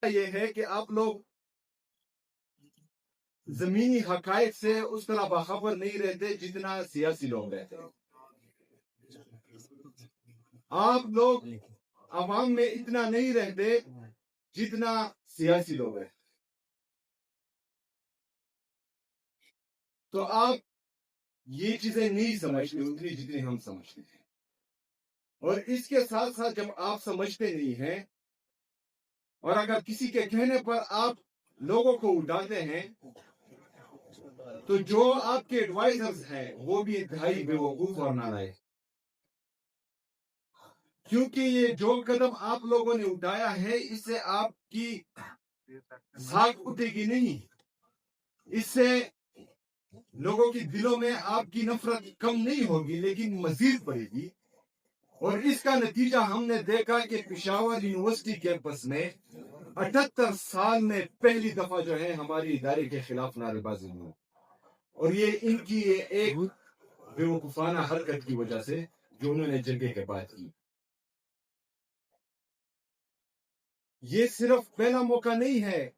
یہ ہے کہ آپ لوگ زمینی حقائق سے اس طرح باخبر نہیں رہتے جتنا سیاسی لوگ رہتے ہیں. آپ لوگ عوام میں اتنا نہیں رہتے جتنا سیاسی لوگ ہیں. تو آپ یہ چیزیں نہیں سمجھتے اتنی جتنی ہم سمجھتے ہیں. اور اس کے ساتھ ساتھ جب آپ سمجھتے نہیں ہیں اور اگر کسی کے کہنے پر آپ لوگوں کو اٹھاتے ہیں تو جو آپ کے ایڈوائزرز ہیں وہ بھی انتہائی بے وقوف اور نالائق. کیونکہ یہ جو قدم آپ لوگوں نے اٹھایا ہے اس سے آپ کی ذات اٹھے گی نہیں، اس سے لوگوں کے دلوں میں آپ کی نفرت کم نہیں ہوگی لیکن مزید بڑھے گی. اور اس کا نتیجہ ہم نے دیکھا کہ پشاور یونیورسٹی کیمپس میں 78 سال میں پہلی دفعہ جو ہے ہماری ادارے کے خلاف نعرے بازی ہوئی. اور یہ ان کی ایک بے وقوفانہ حرکت کی وجہ سے جو انہوں نے جرگے کے بعد کی. یہ صرف پہلا موقع نہیں ہے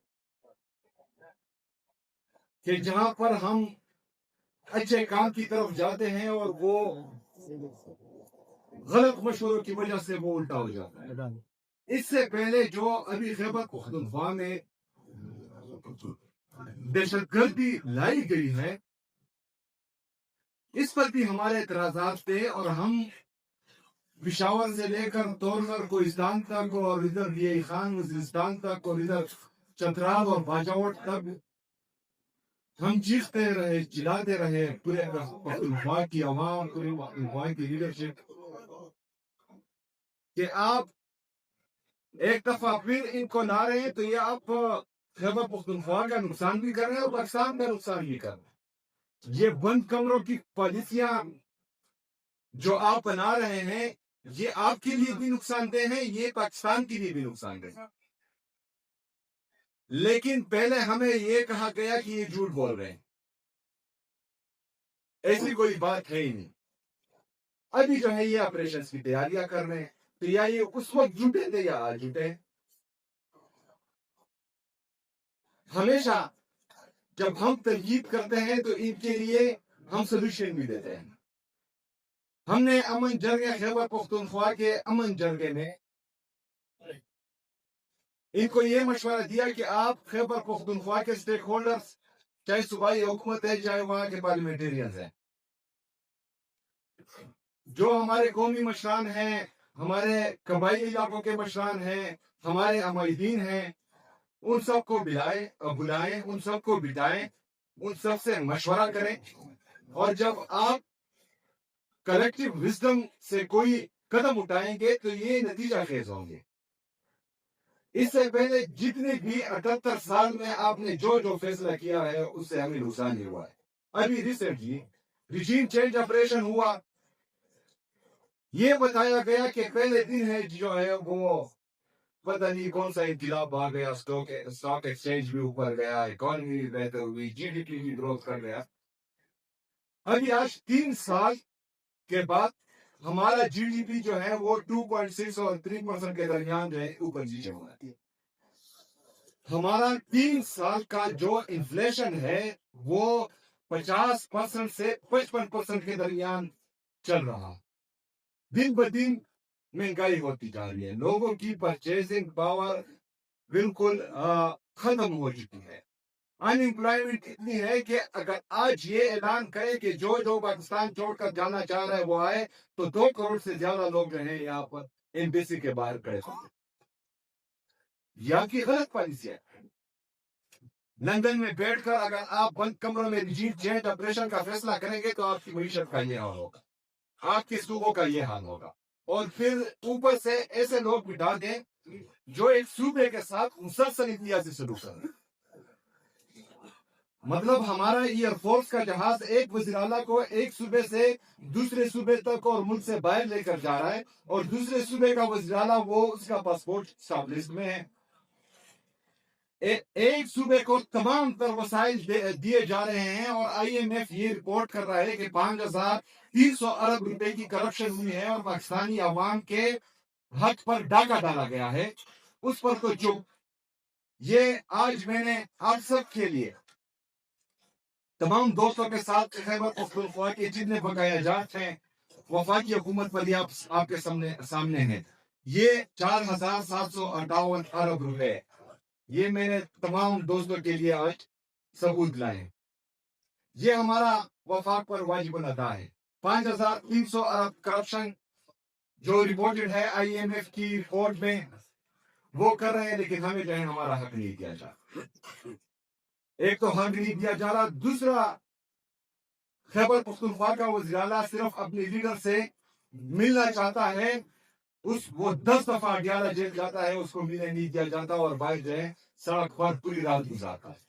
کہ جہاں پر ہم اچھے کام کی طرف جاتے ہیں اور وہ غلط مشوروں کی وجہ سے وہ الٹا ہو جاتا ہے. اس سے پہلے جو ابھی خیبر پختونخوا میں دہشت گردی لائی گئی ہے اس پر بھی ہمارے اعتراضات تھے اور ہم پشاور سے لے کر تورنر کوہستان تک اور ادھر یہ خان وزیرستان تک اور ادھر چترال اور باجوٹ تک ہم چیختے رہے چلاتے رہے پورے پختونخوا کی عوام پورے پختونخوا کی لیڈرشپ کہ آپ ایک دفعہ پھر ان کو لا رہے ہیں تو یہ آپ خیبر پختونخوا کا نقصان بھی کر رہے ہیں اور پاکستان کا نقصان بھی کر رہے ہیں. یہ بند کمروں کی پالیسیاں جو آپ بنا رہے ہیں یہ آپ کے لیے بھی نقصان دہ ہے، یہ پاکستان کے لیے بھی نقصان دہ ہے. لیکن پہلے ہمیں یہ کہا گیا کہ یہ جھوٹ بول رہے ہیں، ایسی کوئی بات ہے ہی نہیں. ابھی جو ہے یہ آپریشن کی تیاریاں کر رہے ہیں تو یا یہ اس وقت جھوٹے تھے یا آج جھوٹے. ہمیشہ جب ہم تنقید کرتے ہیں تو ان کے لیے ہم سولوشن بھی دیتے ہیں. ہم نے امن جرگے خیبر پختونخوا کے امن جرگے میں ان کو یہ مشورہ دیا کہ آپ خیبر پختونخوا کے سٹیک ہولڈرز چاہے صوبائی حکومت ہے چاہے وہاں کے پارلیمنٹیرینز ہیں، جو ہمارے قومی مشران ہیں، ہمارے قبائلی علاقوں کے مشران ہیں، ہمارے عمائدین ہیں، ان سب کو بلائیں ان سب کو بٹھائیں، ان سب سے مشورہ کریں. اور جب آپ کلیکٹیو وزڈم سے کوئی قدم اٹھائیں گے تو یہ نتیجہ خیز ہوں گے. اس سے پہلے جتنے بھی 78 سال میں آپ نے جو فیصلہ کیا ہے اس سے ہمیں نقصان ہی ہوا ہے. ابھی ریسنٹلی ریجیم چینج آپریشن ہوا، یہ بتایا گیا کہ پہلے دن ہے جو ہے وہ پتہ نہیں کون سا انقلاب آ گیا، اسٹاک ایکسچینج بھی اوپر گیا، اکانومی بھی بہتر ہوئی، جی ڈی پی بھی گروتھ کر گیا. ابھی آج 3 سال کے بعد ہمارا جی ڈی پی جو ہے وہ 2.6 اور 3% کے درمیان جو ہے اوپر نیچے ہوا ہے. ہمارا 3 سال کا جو انفلیشن ہے وہ 50% سے 55% کے درمیان چل رہا. دن بدن مہنگائی ہوتی جا رہی ہے، لوگوں کی پرچیزنگ پاور بالکل ختم ہو چکی ہے. ان امپلائمنٹ اتنی ہے کہ اگر آج یہ اعلان کرے کہ جو پاکستان چھوڑ کر جانا چاہ رہا ہے وہ آئے تو 2 کروڑ سے زیادہ لوگ جو ہیں یہاں پر ایمبیسی کے باہر کھڑے ہوں. یہاں کی غلط پالیسی ہے. لندن میں بیٹھ کر اگر آپ بند کمروں میں ریجیم چینج آپریشن کا فیصلہ کریں گے تو آپ کی معیشت کا یہ حال ہوگا، آپ کے صوبوں کا یہ حال ہوگا. اور پھر اوپر سے ایسے لوگ بٹھا دیں جو ایک صوبے کے ساتھ مسلسل امتیازی سلوک کر رہے ہیں. مطلب ہمارا ایئر فورس کا جہاز ایک وزیر اعلیٰ کو ایک صوبے سے دوسرے صوبے تک اور ملک سے باہر لے کر جا رہا ہے اور دوسرے صوبے کا وزیر اعلیٰ وہ اس کا پاسپورٹ اسٹاف لسٹ میں ہے. ایک صوبے کو تمام تر وسائل دیے جا رہے ہیں اور آئی ایم ایف یہ رپورٹ کر رہا ہے کہ 5,300 ارب روپے کی کرپشن ہوئی ہے اور پاکستانی عوام کے حق پر ڈاکہ ڈالا گیا ہے. اس پر تو چپ. یہ آج میں نے آپ سب کے لیے تمام دوستوں کے ساتھ خیبر پختونخوا کے جتنے بقایا جات ہیں وفاقی حکومت پر آپ کے سامنے ہیں. یہ 4,758 ارب روپے یہ میں نے تمام دوستوں کے لیے آج ثبوت لائے. یہ ہمارا وفاق پر واجب الادا ہے. 5,300 ارب کرپشن جو رپورٹڈ ہے آئی ایم ایف کی رپورٹ میں وہ کر رہے ہیں, لیکن ہمیں جو ہے ہمارا حق نہیں دیا جا رہا. ایک تو حق نہیں دیا جا رہا, دوسرا خیبر پختونخوا کا وزیر اعلیٰ صرف اپنے لیڈر سے ملنا چاہتا ہے, وہ 10 دفعہ اڈیالہ جیل جاتا ہے, اس کو ملنے نہیں دیا جاتا اور باہر جو ہے سڑک پر پوری رات گزارتا ہے.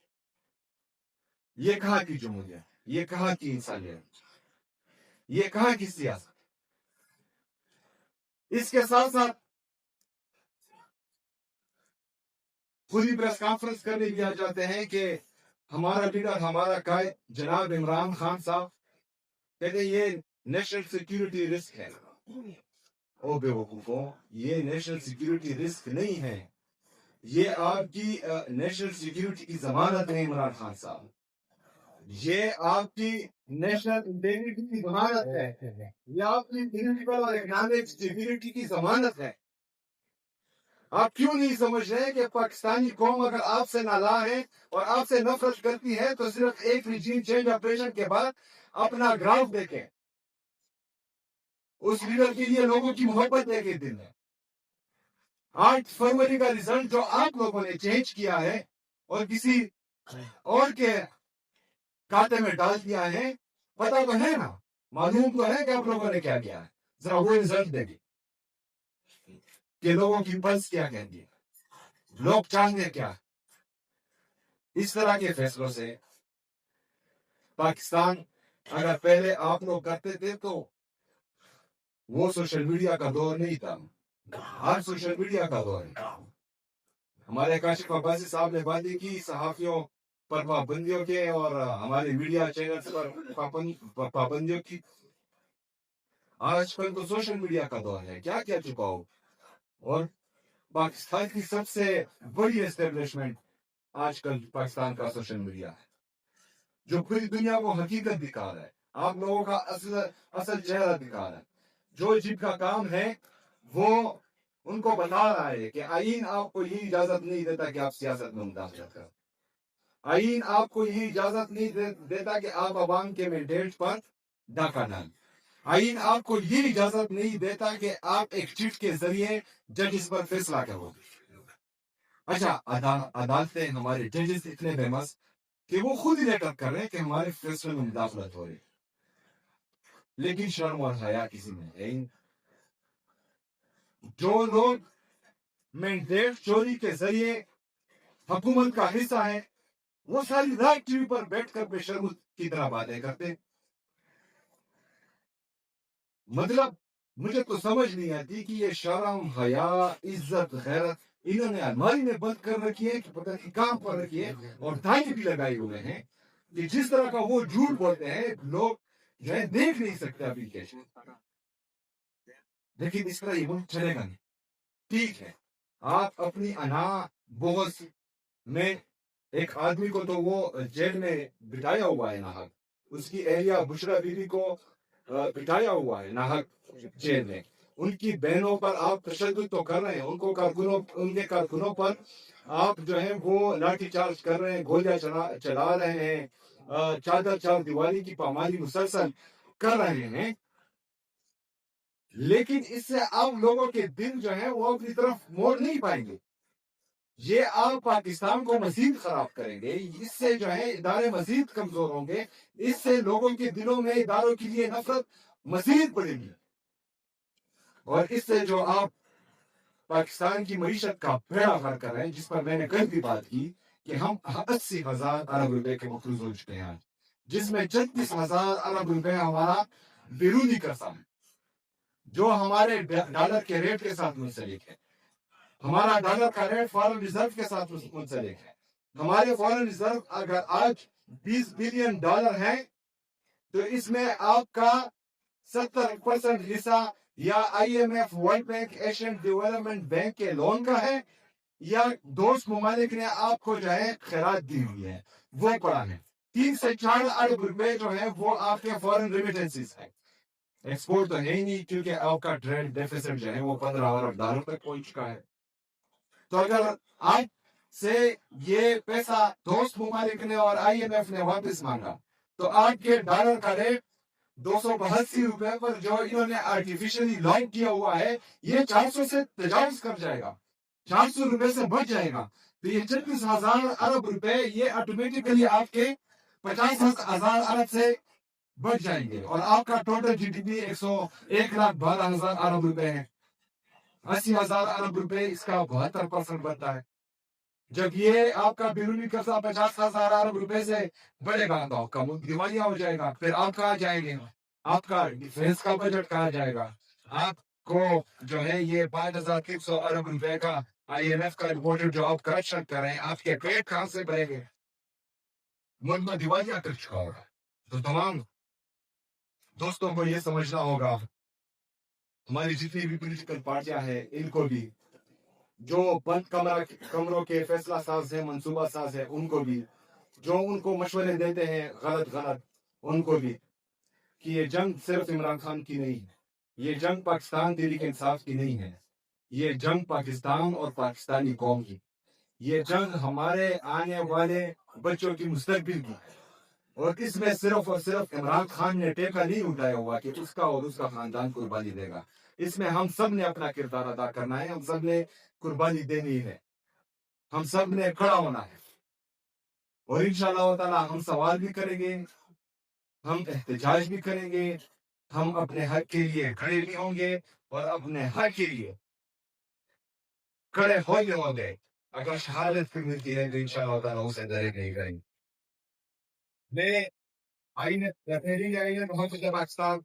یہ کہاں کی جمہوریت, یہ کہاں کی انسانیت, یہ کہاں کی سیاست. اس کے ساتھ ساتھ پوری پریس کانفرنس کرنے بھی آ جاتے ہیں کہ ہمارا لیڈر, ہمارا قائد جناب عمران خان صاحب کہتے ہیں یہ نیشنل سیکیورٹی رسک ہے. او بے وقوفوں, یہ نیشنل سیکیورٹی رسک نہیں ہے, یہ آپ کی نیشنل سیکیورٹی کی ضمانت ہے عمران خان صاحب. یہ آپ کی نیشنل انٹیگریٹی کی ضمانت ہے, یہ آپ کی پولیٹیکل اور اکنامک سیکیورٹی کی ضمانت ہے. آپ کیوں نہیں سمجھ رہے کہ پاکستانی قوم اگر آپ سے نالاں ہے اور آپ سے نفرت کرتی ہے تو صرف ایک ریجیم چینج آپریشن کے بعد اپنا گراف دیکھیں, اس لیڈر کے لیے لوگوں کی محبت دیکھیں. دن ہے 8 فروری کا رزلٹ جو آپ لوگوں نے چینج کیا ہے اور کسی اور کے کھاتے میں ڈال دیا ہے, پتا تو ہے نا, معلوم تو ہے کہ آپ لوگوں نے کیا کیا ہے. ذرا وہ رزلٹ دیکھیں کہ لوگوں کی پلس کیا کہتی ہے, لوگ چاہیں کیا. اس طرح کے فیصلوں سے پاکستان اگر پہلے آپ لوگ کرتے تھے تو وہ سوشل میڈیا کا دور نہیں تھا, آج سوشل میڈیا کا دور ہے. ہمارے کاشف عباسی صاحب نے باتیں کی صحافیوں پر پابندیوں کے اور ہمارے میڈیا چینلز پر پابندیوں کی. آج کل تو سوشل میڈیا کا دور ہے, کیا کیا چکا ہو. اور پاکستان کی سب سے بڑی اسٹیبلشمنٹ آج کل پاکستان کا سوشل میڈیا ہے, جو پوری دنیا کو حقیقت دکھا رہا ہے, آپ لوگوں کا اصل چہرہ دکھا رہا ہے. جو جن کا کام ہے وہ ان کو بتا رہا ہے کہ آئین آپ کو یہ اجازت نہیں دیتا کہ آپ سیاست میں مداخلت کریں. آئین آپ کو یہ اجازت نہیں دیتا کہ آپ عوام کے مینڈیٹ پر ڈاکہ ڈالیں. آئین آپ کو یہ اجازت نہیں دیتا کہ آپ ایک چٹ کے ذریعے ججز پر فیصلہ کرو. اچھا, عدالتیں, ہمارے ججز اتنے فیمس کہ وہ خود ہی لیٹر کر رہے ہیں کہ ہمارے فیصلے میں مداخلت ہو رہی, لیکن شرم اور حیا کسی میں ہے. جو لوگ مینڈیٹ چوری کے ذریعے حکومت کا حصہ ہے وہ ساری رات ٹی وی پر بیٹھ کر بے شرم کی طرح باتیں کرتے. مطلب مجھے تو سمجھ نہیں آتی کہ یہ شرم, حیا, عزت, غیرت انہوں نے الماری میں بند کر رکھی ہے کہ پتہ نہیں کہاں پر رکھی ہے, اور تانے بھی لگائے ہوئے ہیں کہ جس طرح کا وہ جھوٹ بولتے ہیں لوگ جو ہے دیکھ نہیں سکتے اپلیکیشن. لیکن اس طرح یہ ملک چلے گا نہیں. ٹھیک ہے, آپ اپنی انا بغض میں ایک آدمی کو تو وہ جیل میں بٹھایا ہوا ہے ناحق, اس کی اہلیہ بشرا بیوی کو بٹھایا ہوا ہے ناحق جیل میں, ان کی بہنوں پر آپ تشدد تو کر رہے ہیں, ان کے کارکنوں پر آپ جو ہیں وہ لاٹھی چارج کر رہے ہیں, گولیاں چلا رہے ہیں, چار دیواری کی پامالی مسلسل کر رہے ہیں. لیکن اس سے آپ لوگوں کے دل جو ہے وہ اپنی طرف موڑ نہیں پائیں گے. یہ آپ پاکستان کو مزید خراب کریں گے, اس سے جو ہے ادارے مزید کمزور ہوں گے, اس سے لوگوں کے دلوں میں اداروں کے لیے نفرت مزید بڑھے گی, اور اس سے جو آپ پاکستان کی معیشت کا بیڑا غرق کر رہے ہیں, جس پر میں نے کل بھی بات کی کہ ہم 80,000 ارب روپے کے مقروض ہو چکے ہیں, جس میں 36,000 ارب روپے ہمارا بیرونی قرضہ ہے جو ہمارے ڈالر کے ریٹ کے ساتھ منسلک ہے. ہمارا ڈالر کا ریٹ فارن ریزرو کے ساتھ منسلک ہے. ہمارے فارن ریزرو اگر آج $20 بلین ہے تو اس میں آپ کا 70% حصہ یا I M F, World Bank, Asian Development Bank کے لون کا ہے, یا دوست ممالک نے آپ کو جو ہے خیرات دی ہوئی ہے وہ قرآن ہے. 3 سے 4 ارب روپے جو ہے وہ آپ کے فورن ریمیٹنسز ہے. ایکسپورٹ تو ہے ہی نہیں کیونکہ آپ کا ٹریڈ ڈیفیسٹ جو ہے وہ 15 ارب ڈالر تک پہنچ چکا ہے. تو اگر آج سے یہ پیسہ دوست ممالک نے اور آئی ایم ایف نے واپس مانگا تو آج کے ڈالر کا ریٹ 282 روپے پر جو انہوں نے آرٹیفیشلی لانچ کیا ہوا ہے یہ 400 سے تجاوز کر جائے گا, 400 روپے سے بچ جائے گا. تو یہ 36,000 ارب روپے یہ آٹومیٹکلی آپ کے 50,000 ارب سے بچ جائیں گے اور آپ کا ٹوٹل جی ڈی پی 1,12,000 ارب روپے ہے. 80,000 ارب روپے اس کا 72% بنتا ہے. جب یہ آپ کا بیرونی قرضہ 50,000 ارب روپے سے بڑھے گا تو آپ کا ملک دیوالیہ ہو جائے گا. پھر آپ کہاں جائیں گے؟ آپ کا ڈیفینس کا بجٹ کہاں جائے گا؟ آپ کو جو ہے یہ 5,300 ارب روپے کا آئی ایم ایف کا رپورٹ جو آپ کرپشن کر رہے ہیں آپ کے پیٹ کہاں سے بھریں گے؟ ملک میں دیوالیہ کر چکا ہوگا. تو تمام دوستوں کو یہ سمجھنا ہوگا ہماری جتنی بھی پولیٹیکل پارٹیاں ہیں ان کو بھی جو بند کمروں کے فیصلہ ساز ہیں منصوبہ ساز ہیں ان کو بھی جو ان کو مشورے دیتے ہیں غلط ان کو بھی کہ یہ جنگ صرف عمران خان کی نہیں ہے, یہ جنگ پاکستان تحریک انصاف کی نہیں ہے, یہ جنگ پاکستان اور پاکستانی قوم کی, یہ جنگ ہمارے آنے والے بچوں کی مستقبل کی ہے. اور اس میں صرف اور صرف عمران خان نے ٹیکہ نہیں اٹھایا ہوا کہ اس کا اور اس کا خاندان قربانی دے گا. اس میں ہم سب نے اپنا کردار ادا کرنا ہے, ہم سب نے قربانی دینی ہے, ہم سب نے کھڑا ہونا ہے. اور انشاءاللہ تعالی ہم سوال بھی کریں گے, ہم احتجاج بھی کریں گے, ہم اپنے حق کے لیے کھڑے بھی ہوں گے اور اپنے حق کے لیے کھڑے ہوں گے. اگر شہادت بھی ملتی ہے تو انشاءاللہ تعالی اسے ڈرے نہیں کریں گے. میں آئین تحریک آئین محفوظ پاکستان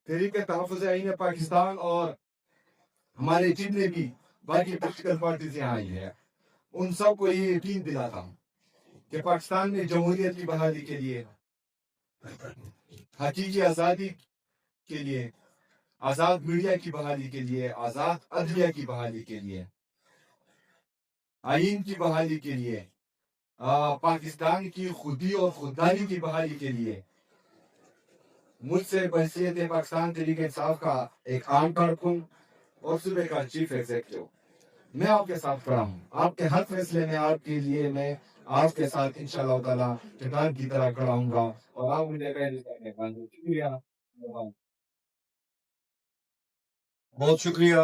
تحریک تحفظ آئین پاکستان اور ہمارے جتنے بھی باقی پولیٹیکل پارٹیز یہاں آئی ہیں ان سب کو یہ یقین دلاتا ہوں کہ پاکستان میں جمہوریت کی بحالی کے لیے, حقیقی آزادی کے لیے, آزاد میڈیا کی بحالی کے لیے, آزاد عدلیہ کی بحالی کے لیے, آئین کی بحالی کے لیے, پاکستان کی خودی اور خودداری کی بحالی کے لیے مجھ سے بحیثیت پاکستان تحریک انصاف کا ایک عام کارکن اور صوبے کا چیف ایگزیکٹو میں آپ کے ساتھ کھڑا ہوں. آپ کے ہر فیصلے میں آپ کے لیے میں آپ کے ساتھ انشاءاللہ تعالی چٹان کی طرح کھڑا ہوں گا اور آپ مجھے شکریہ, بہت شکریہ.